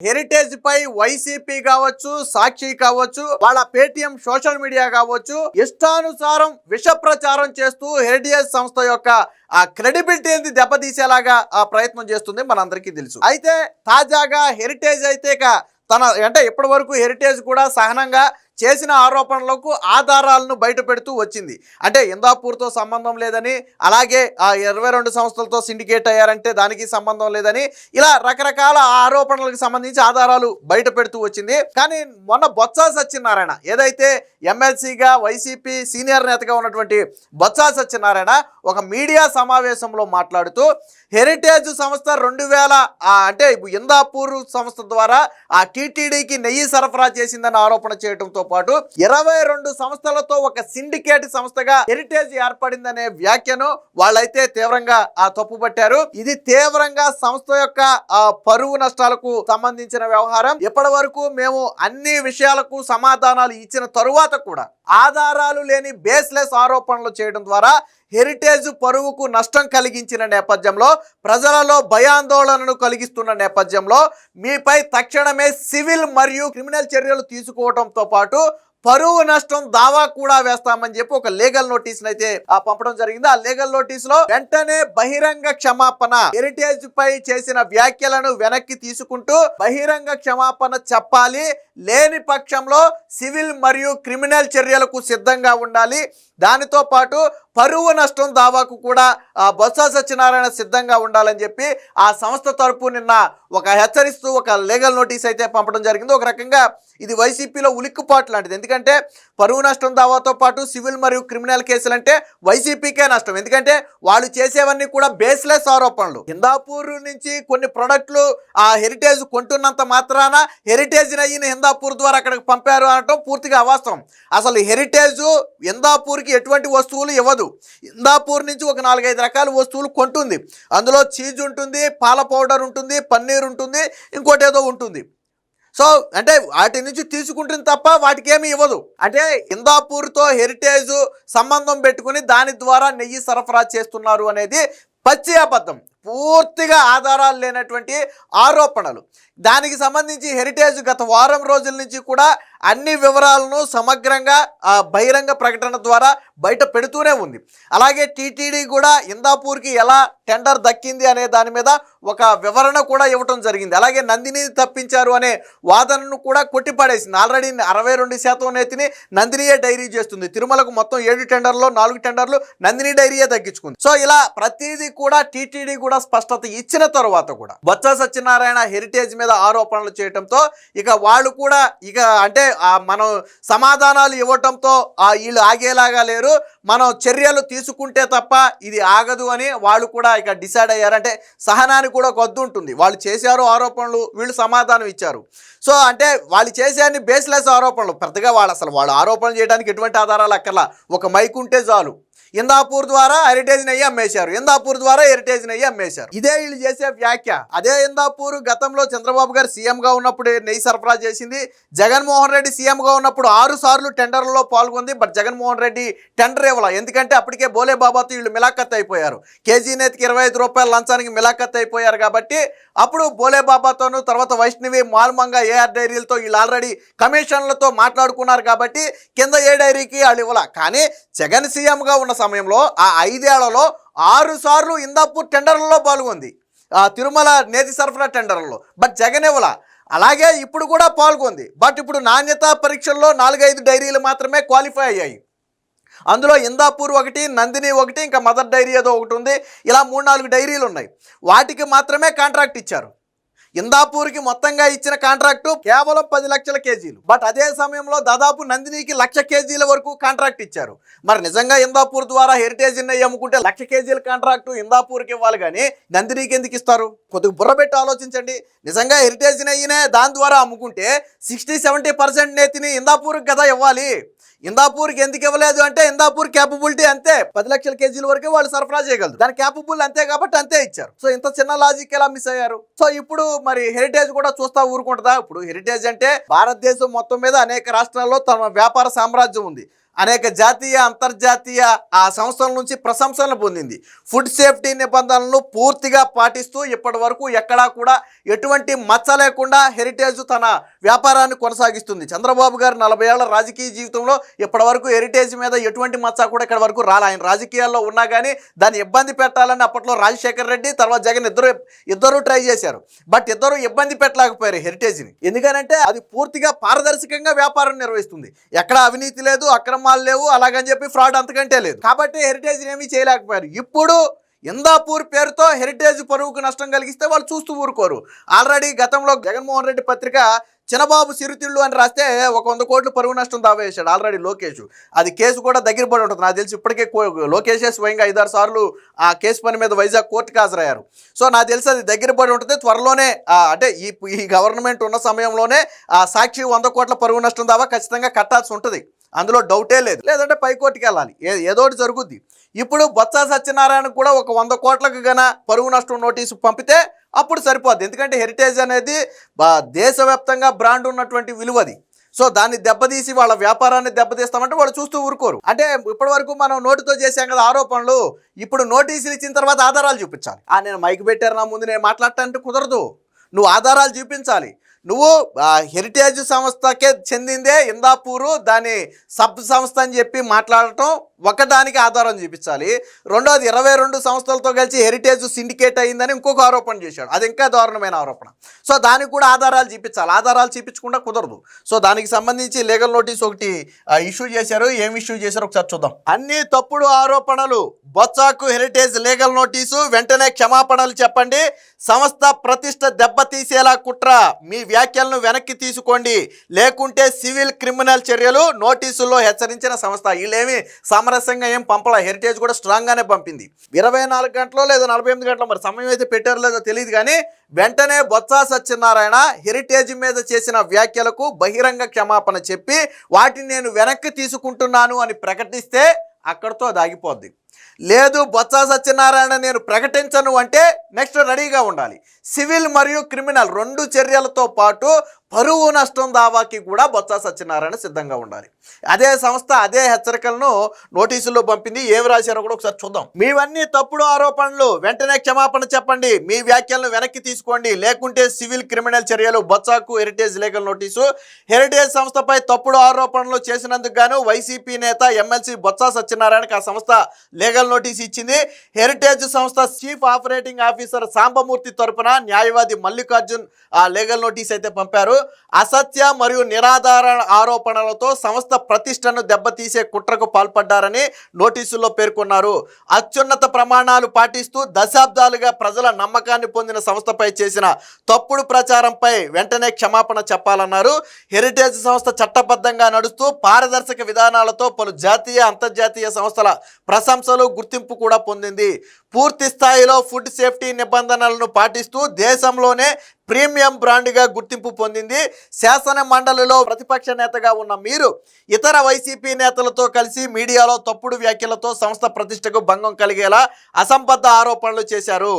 Heritage పై YCP కావచ్చు, సాక్షి కావచ్చు, వాళ్ళ పేటిఎం సోషల్ మీడియా కావచ్చు, ఇష్టానుసారం విష ప్రచారం చేస్తూ హెరిటేజ్ సంస్థ యొక్క ఆ క్రెడిబిలిటీని దెబ్బతీసేలాగా ఆ ప్రయత్నం చేస్తుంది మనందరికీ తెలుసు. అయితే తాజాగా హెరిటేజ్ అయితే తన అంటే ఇప్పటి వరకు హెరిటేజ్ కూడా సహనంగా చేసిన ఆరోపణలకు ఆధారాలను బయట పెడుతూ వచ్చింది. అంటే ఇందాపూర్తో సంబంధం లేదని, అలాగే ఆ 22 సంస్థలతో సిండికేట్ అయ్యారంటే దానికి సంబంధం లేదని, ఇలా రకరకాల ఆరోపణలకు సంబంధించి ఆధారాలు బయట పెడుతూ వచ్చింది. కానీ మొన్న బొత్స సత్యనారాయణ ఏదైతే ఎమ్మెల్సీగా వైసీపీ సీనియర్ నేతగా ఉన్నటువంటి బొత్స సత్యనారాయణ ఒక మీడియా సమావేశంలో మాట్లాడుతూ హెరిటేజ్ సంస్థ 2000 అంటే ఇందాపూర్ సంస్థ ద్వారా ఆ టీటీడీకి నెయ్యి సరఫరా చేసిందని ఆరోపణ చేయడంతో పాటు 22 సంస్థలతో ఒక సిండికేట్ సంస్థగా హెరిటేజ్ ఏర్పడిందనే వ్యాఖ్యను వాళ్ళైతే తీవ్రంగా తప్పుపట్టారు. ఇది తీవ్రంగా సంస్థ యొక్క పరువు నష్టాలకు సంబంధించిన వ్యవహారం. ఇప్పటి వరకు మేము అన్ని విషయాలకు సమాధానాలు ఇచ్చిన తరువాత కూడా ఆధారాలు లేని బేస్లెస్ ఆరోపణలు చేయడం ద్వారా హెరిటేజ్ పరువుకు నష్టం కలిగించిన నేపథ్యంలో, ప్రజలలో భయాందోళనను కలిగిస్తున్న నేపథ్యంలో మీపై తక్షణమే సివిల్ మరియు క్రిమినల్ చర్యలు తీసుకోవడంతో పాటు పరువు నష్టం దావా కూడా వేస్తామని చెప్పి ఒక లీగల్ నోటీస్ అయితే పంపడం జరిగింది. ఆ లీగల్ నోటీస్ లో వెంటనే బహిరంగ క్షమాపణ, హెరిటేజ్ పై చేసిన వ్యాఖ్యలను వెనక్కి తీసుకుంటూ బహిరంగ క్షమాపణ చెప్పాలి, లేని పక్షంలో సివిల్ మరియు క్రిమినల్ చర్యలకు సిద్ధంగా ఉండాలి, దానితో పాటు పరువు నష్టం దావాకు కూడా బొత్స సత్యనారాయణ సిద్ధంగా ఉండాలని చెప్పి ఆ సంస్థ తరపు నిన్న ఒక హెచ్చరిస్తూ ఒక లీగల్ నోటీస్ అయితే పంపడం జరిగింది. ఒక రకంగా ఇది వైసీపీలో ఉలిక్కుపాటు లాంటిది. ఎందుకంటే పరువు నష్టం దావాతో పాటు సివిల్ మరియు క్రిమినల్ కేసులు అంటే వైసీపీకే నష్టం. ఎందుకంటే వాళ్ళు చేసేవన్నీ కూడా బేస్లెస్ ఆరోపణలు. హిందాపూర్ నుంచి కొన్ని ప్రొడక్ట్లు ఆ హెరిటేజ్ కొంటున్నంత మాత్రాన హెరిటేజ్ అయిన హిందాపూర్ ద్వారా అక్కడికి పంపారు అనటం పూర్తిగా అవాస్తవం. అసలు హెరిటేజ్ హిందాపూర్కి ఎటువంటి వస్తువులు ఇవ్వదు. ఇందాపూర్ నుంచి ఒక 4-5 రకాల వస్తువులు కొంటుంది. అందులో చీజ్ ఉంటుంది, పాల పౌడర్ ఉంటుంది, పన్నీర్ ఉంటుంది, ఇంకోటి ఏదో ఉంటుంది. సో అంటే వాటి నుంచి తీసుకుంటుంది తప్ప వాటికి ఏమీ ఇవ్వదు. అంటే ఇందాపూర్తో హెరిటేజ్ సంబంధం పెట్టుకుని దాని ద్వారా నెయ్యి సరఫరా చేస్తున్నారు అనేది పచ్చి అబద్ధం, పూర్తిగా ఆధారాలు లేనటువంటి ఆరోపణలు. దానికి సంబంధించి హెరిటేజ్ గత వారం రోజుల నుంచి కూడా అన్ని వివరాలను సమగ్రంగా బహిరంగ ప్రకటన ద్వారా బయట పెడుతూనే ఉంది. అలాగే టీటీడీ కూడా ఇందాపూర్కి ఎలా టెండర్ దక్కింది అనే దాని మీద ఒక వివరణ కూడా ఇవ్వటం జరిగింది. అలాగే నందిని తప్పించారు అనే వాదనను కూడా కొట్టిపడేసింది. ఆల్రెడీ 62% నేతిని నందినియే డైరీ చేస్తుంది. తిరుమలకు మొత్తం 7 టెండర్లో 4 టెండర్లు నందిని డైరీయే దక్కించుకుంది. సో ఇలా ప్రతిదీ కూడా టీటీడీ కూడా స్పష్టత ఇచ్చిన తర్వాత కూడా బొత్స సత్యనారాయణ హెరిటేజ్ మీద ఆరోపణలు చేయడంతో ఇక వాళ్ళు కూడా ఇక అంటే మనం సమాధానాలు ఇవ్వటంతో వీళ్ళు ఆగేలాగా లేరు, మనం చర్యలు తీసుకుంటే తప్ప ఇది ఆగదు అని వాళ్ళు కూడా ఇక డిసైడ్ అయ్యారు. అంటే సహనానికి కూడా ఒక హద్దు ఉంటుంది. వాళ్ళు చేశారు ఆరోపణలు, వీళ్ళు సమాధానం ఇచ్చారు. సో అంటే వాళ్ళు చేసే అన్ని బేస్లెస్ ఆరోపణలు. పెద్దగా వాళ్ళు ఆరోపణలు చేయడానికి ఎటువంటి ఆధారాలు అక్కర్లా, ఒక మైక్ ఉంటే చాలు. ఇందాపూర్ ద్వారా హెరిటేజ్ నెయ్యి అమ్మేశారు, ఇందాపూర్ ద్వారా హెరిటేజ్ నెయ్యి అమ్మేశారు. ఇదే వీళ్ళు చేసే వ్యాఖ్య. అదే ఇందాపూర్ గతంలో చంద్రబాబు గారు సీఎంగా ఉన్నప్పుడు నెయ్యి సరఫరా చేసింది. జగన్మోహన్ రెడ్డి సీఎంగా ఉన్నప్పుడు 6 సార్లు టెండర్లో పాల్గొంది. బట్ జగన్మోహన్ రెడ్డి టెండర్ ఇవ్వాల. ఎందుకంటే అప్పటికే బోలే బాబాతో వీళ్ళు మిలాఖత్ అయిపోయారు. కేజీ నేతికి 25 రూపాయల లంచానికి మిలాఖత్ అయిపోయారు. కాబట్టి అప్పుడు బోలే బాబాతోనూ తర్వాత వైష్ణవి, మాల్మంగా, ఏఆర్ డైరీలతో వీళ్ళు ఆల్రెడీ కమిషన్లతో మాట్లాడుకున్నారు. కాబట్టి కింద ఏ డైరీకి వాళ్ళు ఇవ్వాల. కానీ జగన్ సీఎంగా ఉన్న సమయంలో ఆ 5 ఏళ్లలో 6 సార్లు ఇందాపూర్ టెండర్లలో పాల్గొంది, తిరుమల నేతి సరఫరా టెండర్లలో. బట్ జగన్ ఇవ్వాల. అలాగే ఇప్పుడు కూడా పాల్గొంది. బట్ ఇప్పుడు నాణ్యతా పరీక్షల్లో 4-5 డైరీలు మాత్రమే క్వాలిఫై అయ్యాయి. అందులో ఇందాపూర్ ఒకటి, నందిని ఒకటి, ఇంకా మదర్ డైరీ ఏదో ఒకటి ఉంది. ఇలా 3-4 డైరీలు ఉన్నాయి. వాటికి మాత్రమే కాంట్రాక్ట్ ఇచ్చారు. ఇందాపూర్కి మొత్తంగా ఇచ్చిన కాంట్రాక్టు కేవలం 10 లక్షల కేజీలు. బట్ అదే సమయంలో దాదాపు నందినికి 1,00,000 కేజీల వరకు కాంట్రాక్ట్ ఇచ్చారు. మరి నిజంగా ఇందాపూర్ ద్వారా హెరిటేజ్ నెయ్యి అమ్ముకుంటే 1,00,000 కేజీల కాంట్రాక్టు ఇందాపూర్కి ఇవ్వాలి, కానీ నందినికి ఎందుకు ఇస్తారు? కొద్దిగా బుర్రబెట్టి ఆలోచించండి. నిజంగా హెరిటేజ్ నెయ్యినే దాని ద్వారా అమ్ముకుంటే 60-70% నేతిని ఇందాపూర్కి కదా ఇవ్వాలి. ఇందాపూర్కి ఎందుకు ఇవ్వలేదు అంటే ఇందాపూర్ క్యాపబిలిటీ అంతే, 10 లక్షల కేజీల వరకే వాళ్ళు సరఫరా చేయగలరు. దాని క్యాపబుల్ అంతే కాబట్టి అంతే ఇచ్చారు. సో ఇంత చిన్న లాజిక్ ఎలా మిస్ అయ్యారు? సో ఇప్పుడు మరి హెరిటేజ్ కూడా చూస్తా ఊరుకుంటుందా? ఇప్పుడు హెరిటేజ్ అంటే భారతదేశం మొత్తం మీద అనేక రాష్ట్రాల్లో తమ వ్యాపార సామ్రాజ్యం ఉంది. అనేక జాతీయ అంతర్జాతీయ ఆ సంస్థల నుంచి ప్రశంసలను పొందింది. ఫుడ్ సేఫ్టీ నిబంధనలను పూర్తిగా పాటిస్తూ ఇప్పటి వరకు ఎక్కడా కూడా ఎటువంటి మచ్చ లేకుండా హెరిటేజ్ తన వ్యాపారాన్ని కొనసాగిస్తుంది. చంద్రబాబు గారు 40 ఏళ్ల రాజకీయ జీవితంలో ఇప్పటి వరకు హెరిటేజ్ మీద ఎటువంటి మచ్చ కూడా ఇక్కడ వరకు రాలే. ఆయన రాజకీయాల్లో ఉన్నా కానీ దాన్ని ఇబ్బంది పెట్టాలని అప్పట్లో రాజశేఖర్ రెడ్డి తర్వాత జగన్ ఇద్దరు ట్రై చేశారు. బట్ ఇద్దరు ఇబ్బంది పెట్టలేకపోయారు హెరిటేజ్ని. ఎందుకనంటే అది పూర్తిగా పారదర్శకంగా వ్యాపారం నిర్వహిస్తుంది. ఎక్కడ అవినీతి లేదు, అక్రమాలు లేవు, అలాగని చెప్పి ఫ్రాడ్ అంతకంటే లేదు. కాబట్టి హెరిటేజ్ని ఏమీ చేయలేకపోయారు. ఇప్పుడు ఇందాపూర్ పేరుతో హెరిటేజ్ పరువుకు నష్టం కలిగిస్తే వాళ్ళు చూస్తూ ఊరుకోరు. ఆల్రెడీ గతంలో జగన్మోహన్ రెడ్డి పత్రిక చిన్నబాబు సిరితిళ్ళు అని రాస్తే 100 కోట్లు పరువు నష్టం దావా వేశాడు ఆల్రెడీ లోకేష్. అది కేసు కూడా దగ్గర పడి ఉంటుంది. నాకు తెలిసి ఇప్పటికే లోకేషే స్వయంగా 5-6 సార్లు ఆ కేసు పని మీద వైజాగ్ కోర్టుకు హాజరయ్యారు. సో నాకు తెలిసి అది దగ్గర పడి ఉంటుంది. త్వరలోనే అంటే ఈ గవర్నమెంట్ ఉన్న సమయంలోనే ఆ సాక్షి 100 కోట్ల పరువు నష్టం దావా ఖచ్చితంగా కట్టాల్సి ఉంటుంది. అందులో డౌటే లేదు. లేదంటే పైకోర్టుకి వెళ్ళాలి, ఏదోటి జరుగుద్ది. ఇప్పుడు బొత్స సత్యనారాయణకు కూడా ఒక 100 కోట్లకు గన పరువు నష్టం నోటీసు పంపితే అప్పుడు సరిపోద్ది. ఎందుకంటే హెరిటేజ్ అనేది దేశవ్యాప్తంగా బ్రాండ్ ఉన్నటువంటి విలువది. సో దాన్ని దెబ్బతీసి వాళ్ళ వ్యాపారాన్ని దెబ్బతీస్తామంటే వాళ్ళు చూస్తూ ఊరుకోరు. అంటే ఇప్పటి వరకు మనం నోటితో చేసాం కదా ఆరోపణలు, ఇప్పుడు నోటీసులు ఇచ్చిన తర్వాత ఆధారాలు చూపించాలి. నేను మైక్ పెట్టారు నా ముందు నేను మాట్లాడటానికి కుదరదు, నువ్వు ఆధారాలు చూపించాలి. నువ్వు హెరిటేజ్ సంస్థకే చెందిందే ఇందాపూరు, దాని సబ్ సంస్థ అని చెప్పి మాట్లాడటం ఒకదానికి ఆధారం చూపించాలి. రెండోది 22 సంస్థలతో కలిసి హెరిటేజ్ సిండికేట్ అయిందని ఇంకొక ఆరోపణ చేశాడు. అది ఇంకా దారుణమైన ఆరోపణ. సో దానికి కూడా ఆధారాలు చూపించాలి. ఆధారాలు చూపించకుండా కుదరదు. సో దానికి సంబంధించి లీగల్ నోటీస్ ఒకటి ఇష్యూ చేశారు. ఏం ఇష్యూ చేశారో ఒకసారి చూద్దాం. అన్ని తప్పుడు ఆరోపణలు, బొత్సకు హెరిటేజ్ లీగల్ నోటీసు, వెంటనే క్షమాపణలు చెప్పండి, సంస్థ ప్రతిష్ట దెబ్బతీసేలా కుట్ర, మీ వ్యాఖ్యలను వెనక్కి తీసుకోండి, లేకుంటే సివిల్ క్రిమినల్ చర్యలు, నోటీసుల్లో హెచ్చరించిన సంస్థ. వీళ్ళేమి సామరస్యంగా ఏం పంపలా. హెరిటేజ్ కూడా స్ట్రాంగ్గానే పంపింది. 24 గంటలో లేదా 48 గంటలో, మరి సమయం అయితే పెట్టారో లేదో తెలియదు కానీ వెంటనే బొత్స సత్యనారాయణ హెరిటేజ్ మీద చేసిన వ్యాఖ్యలకు బహిరంగ క్షమాపణ చెప్పి వాటిని నేను వెనక్కి తీసుకుంటున్నాను అని ప్రకటిస్తే అక్కడితో అది ఆగిపోద్ది. లేదు బొత్స సత్యనారాయణ నేను ప్రకటించను అంటే నెక్స్ట్ రెడీగా ఉండాలి. సివిల్ మరియు క్రిమినల్ 2 చర్యలతో పాటు పరువు నష్టం దావాకి కూడా బొత్స సత్యనారాయణ సిద్ధంగా ఉండాలి. అదే సంస్థ అదే హెచ్చరికలను నోటీసుల్లో పంపింది. ఏం రాశారో కూడా ఒకసారి చూద్దాం. మీవన్నీ తప్పుడు ఆరోపణలు, వెంటనే క్షమాపణ చెప్పండి, మీ వ్యాఖ్యలను వెనక్కి తీసుకోండి, లేకుంటే సివిల్ క్రిమినల్ చర్యలు. బొత్సకు హెరిటేజ్ లీగల్ నోటీసు. హెరిటేజ్ సంస్థపై తప్పుడు ఆరోపణలు చేసినందుకు గాను వైసీపీ నేత ఎమ్మెల్సీ బొత్స సత్యనారాయణకి ఆ సంస్థ లీగల్ నోటీస్ ఇచ్చింది. హెరిటేజ్ సంస్థ చీఫ్ ఆపరేటింగ్ ఆఫీసర్ సాంబమూర్తి తరపున న్యాయవాది మల్లికార్జున్ ఆ లీగల్ నోటీస్ అయితే పంపారు. అసత్య మరియు నిరాధార ఆరోపణలతో సంస్థ ప్రతిష్టను దెబ్బతీసే కుట్రకు పాల్పడ్డారని నోటీసుల్లో పేర్కొన్నారు. అత్యున్నత ప్రమాణాలు పాటిస్తూ దశాబ్దాలుగా ప్రజల నమ్మకాన్ని పొందిన సంస్థపై చేసిన తప్పుడు ప్రచారంపై వెంటనే క్షమాపణ చెప్పాలన్నారు. హెరిటేజ్ సంస్థ చట్టబద్ధంగా నడుస్తూ పారదర్శక విధానాలతో పలు జాతీయ అంతర్జాతీయ సంస్థల ప్రశంసలు గుర్తింపు కూడా పొందింది. పూర్తి స్థాయిలో ఫుడ్ సేఫ్టీ నిబంధనలను పాటిస్తూ దేశంలోనే ప్రీమియం బ్రాండ్గా గుర్తింపు పొందింది. శాసన మండలిలో ప్రతిపక్ష నేతగా ఉన్న మీరు ఇతర వైసీపీ నేతలతో కలిసి మీడియాలో తప్పుడు వ్యాఖ్యలతో సంస్థ ప్రతిష్టకు భంగం కలిగేలా అసంబద్ధ ఆరోపణలు చేశారు.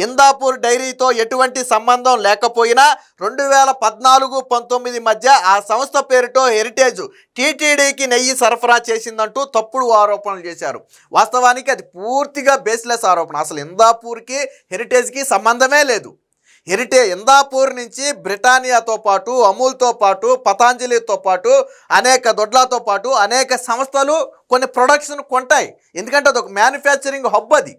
ఇందాపూర్ డైరీతో ఎటువంటి సంబంధం లేకపోయినా 2014-19 మధ్య ఆ సంస్థ పేరుతో హెరిటేజ్ టీటీడీకి నెయ్యి సరఫరా చేసిందంటూ తప్పుడు ఆరోపణలు చేశారు. వాస్తవానికి అది పూర్తిగా బేస్లెస్ ఆరోపణ. అసలు ఇందాపూర్కి హెరిటేజ్కి సంబంధమే లేదు. ఇందాపూర్ నుంచి బ్రిటానియాతో పాటు, అమూల్తో పాటు, పతాంజలితో పాటు, అనేక దొడ్లతో పాటు అనేక సంస్థలు కొన్ని ప్రొడక్ట్స్ను కొంటాయి. ఎందుకంటే అదొక మ్యానుఫ్యాక్చరింగ్ హబ్. అది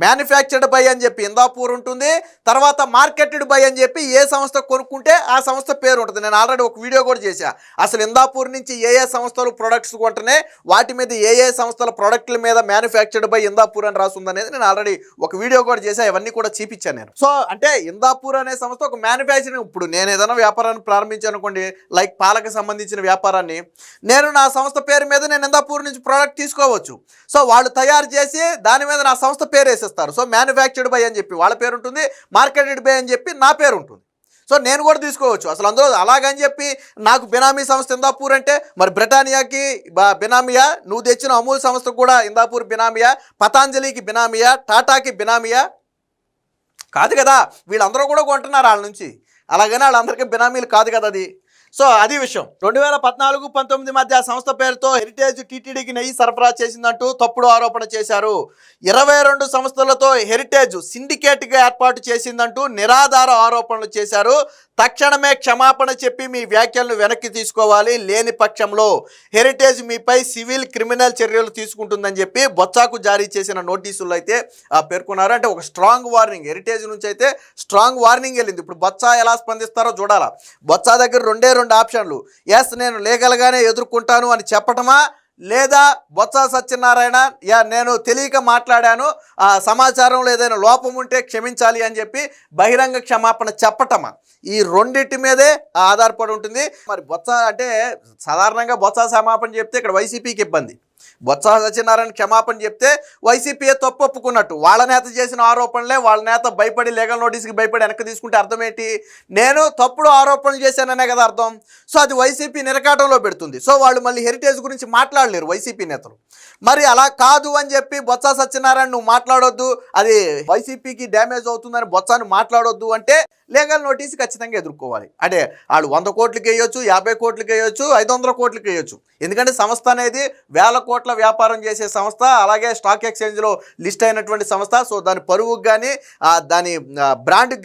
మ్యానుఫ్యాక్చర్డ్ బై అని చెప్పి ఇందాపూర్ ఉంటుంది, తర్వాత మార్కెటెడ్ బై అని చెప్పి ఏ సంస్థ కొనుక్కుంటే ఆ సంస్థ పేరు ఉంటుంది. నేను ఆల్రెడీ ఒక వీడియో కూడా చేశా. అసలు ఇందాపూర్ నుంచి ఏ సంస్థలు ప్రొడక్ట్స్ కొంటనే వాటి మీద ఏ సంస్థల ప్రొడక్ట్ల మీద మ్యానుఫ్యాక్చర్డ్ బై ఇందాపూర్ అని రాస్తుంది అనేది నేను ఆల్రెడీ ఒక వీడియో కూడా చేశా. ఇవన్నీ కూడా చూపించాను నేను. సో అంటే ఇందాపూర్ అనే సంస్థ ఒక మ్యానుఫ్యాక్చరింగ్. ఇప్పుడు నేను ఏదైనా వ్యాపారాన్ని ప్రారంభించాను అనుకోండి, లైక్ పాలకు సంబంధించిన వ్యాపారాన్ని, నేను నా సంస్థ పేరు మీద నేను ఇందాపూర్ నుంచి ప్రోడక్ట్ తీసుకోవచ్చు. సో వాళ్ళు తయారు చేసి దాని మీద నా సంస్థ పేరు వేసేస్తారు. సో మ్యానుఫ్యాక్చర్డ్ బై అని చెప్పి వాళ్ళ పేరు ఉంటుంది, మార్కెటెడ్ బై అని చెప్పి నా పేరు ఉంటుంది. సో నేను కూడా తీసుకోవచ్చు. అసలు అందులో అలాగని చెప్పి నాకు బినామీ సంస్థ ఇందాపూర్ అంటే మరి బ్రిటానియాకి బినామీయా, నువ్వు తెచ్చిన అమూల్ సంస్థకు కూడా ఇందాపూర్ బినామీయా, పతాంజలికి బినామీయా, టాటాకి బినామీయా? కాదు కదా. వీళ్ళందరూ కూడా కొంటున్నారు వాళ్ళ నుంచి. అలాగని వాళ్ళందరికీ బినామీలు కాదు కదా అది. సో అది విషయం. 2014-19 మధ్య ఆ సంస్థ పేరుతో హెరిటేజ్ టీటీడీకి నెయ్యి సరఫరా చేసిందంటూ తప్పుడు ఆరోపణ చేశారు. 22 సంస్థలతో హెరిటేజ్ సిండికేట్గా ఏర్పాటు చేసిందంటూ నిరాధార ఆరోపణలు చేశారు. తక్షణమే క్షమాపణ చెప్పి మీ వ్యాఖ్యలను వెనక్కి తీసుకోవాలి, లేని పక్షంలో హెరిటేజ్ మీపై సివిల్ క్రిమినల్ చర్యలు తీసుకుంటుందని చెప్పి బొత్సాకు జారీ చేసిన నోటీసుల్లో అయితే పేర్కొన్నారు. అంటే ఒక స్ట్రాంగ్ వార్నింగ్ హెరిటేజ్ నుంచి అయితే స్ట్రాంగ్ వార్నింగ్ వెళ్ళింది. ఇప్పుడు బొత్సా ఎలా స్పందిస్తారో చూడాలా. బొత్సా దగ్గర రెండే ఆప్షన్లు, ఎస్ నేను లీగల్గానే ఎదుర్కొంటాను అని చెప్పటమా, లేదా బొత్స సత్యనారాయణ నేను తెలియక మాట్లాడాను, సమాచారంలో ఏదైనా లోపం ఉంటే క్షమించాలి అని చెప్పి బహిరంగ క్షమాపణ చెప్పటమా, ఈ రెండింటి మీదే ఆధారపడి ఉంటుంది. మరి బొత్స అంటే సాధారణంగా బొత్స క్షమాపణ చెప్తే ఇక్కడ వైసీపీకి ఇబ్బంది, బొత్స సత్యనారాయణ క్షమాపణ చెప్తే వైసీపీ తప్పు ఒప్పుకున్నట్టు. వాళ్ళ నేత చేసిన ఆరోపణలే వాళ్ళ నేత భయపడి లీగల్ నోటీస్కి భయపడి వెనక్కి తీసుకుంటే అర్థం ఏంటి? నేను తప్పుడు ఆరోపణలు చేశాననే కదా అర్థం. సో అది వైసీపీ నిరకాటంలో పెడుతుంది. సో వాళ్ళు మళ్ళీ హెరిటేజ్ గురించి మాట్లాడలేరు వైసీపీ నేతలు. మరి అలా కాదు అని చెప్పి బొత్స సత్యనారాయణ నువ్వు మాట్లాడొద్దు, అది వైసీపీకి డ్యామేజ్ అవుతుందని బొత్సాను మాట్లాడొద్దు అంటే లీగల్ నోటీస్ ఖచ్చితంగా ఎదుర్కోవాలి. అంటే వాళ్ళు 100 కోట్లకి వేయొచ్చు, 50 కోట్లకి వేయొచ్చు, 500 కోట్లకి వేయొచ్చు. ఎందుకంటే సంస్థ అనేది వేల కోట్ల వ్యాపారం చేసే సంస్థ, అలాగే స్టాక్ ఎక్స్చేంజ్లో లిస్ట్ అయినటువంటి సంస్థ. సో దాని పరువుకు కానీ దాని బ్రాండ్కి కానీ